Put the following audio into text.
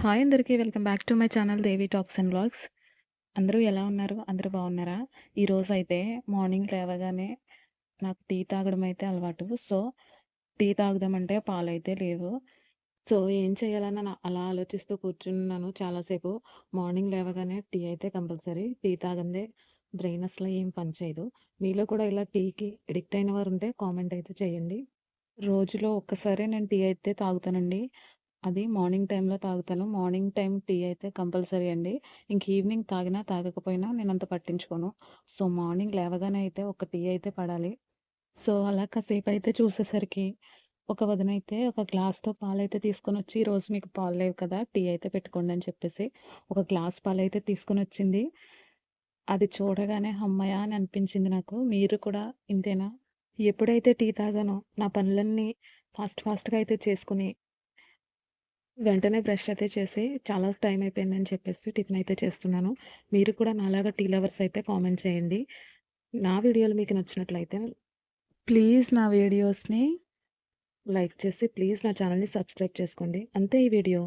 Hi అందరికీ. Welcome back to my channel Devi talks and vlogs. అందరూ ఎలా ఉన్నారు? అందరూ బాగున్నారా? ఈరోజైతే మార్నింగ్ లేవగానే నాకు టీ తాగడం అయితే అలవాటు. సో, టీ తాగుదామంటే పాలైతే లేవు. సో, ఏం చేయాలని అలా ఆలోచిస్తూ కూర్చున్నాను చాలాసేపు. మార్నింగ్ లేవగానే టీ అయితే కంపల్సరీ. టీ తాగందే బ్రెయిన్ అసలు ఏం పని చేయదు. మీలో కూడా ఇలా టీకి అడిక్ట్ అయిన వారు ఉంటే కామెంట్ అయితే చేయండి. రోజులో ఒక్కసారే నేను టీ అయితే తాగుతానండి. అది మార్నింగ్ టైంలో తాగుతాను. మార్నింగ్ టైం టీ అయితే కంపల్సరీ అండి. ఇంక ఈవినింగ్ తాగినా, తాగకపోయినా నేనంత పట్టించుకోను. సో, మార్నింగ్ లేవగానే అయితే ఒక టీ అయితే పడాలి. సో, అలా కాసేపయితే చూసేసరికి ఒక వదినైతే ఒక గ్లాస్‌తో పాలైతే తీసుకొనొచ్చి, "ఈరోజు మీకు పాలు లేవు కదా! టీ అయితే పెట్టుకోండి" అని చెప్పేసి ఒక గ్లాస్ పాలైతే తీసుకొనొచ్చింది. అది చూడగానే హమ్మయ్య! అని అనిపించింది నాకు. మీరు కూడా ఇంతేనా? ఎప్పుడైతే టీ తాగానో నా పనులన్నీ ఫాస్ట్‌గా అయితే చేసుకొని వెంటనే బ్రష్ అయితే చేసి చాలా టైం అయిపోయిందని చెప్పేసి టిఫిన్ అయితే చేస్తున్నాను. మీరు కూడా నాలాగా టీ లవర్స్ అయితే కామెంట్ చేయండి. నా వీడియోలు మీకు నచ్చినట్లయితే ప్లీజ్ నా వీడియోస్‌ని లైక్ చేసి ప్లీజ్ నా ఛానల్‌ని సబ్స్క్రైబ్ చేసుకోండి. అంతే ఈ వీడియో.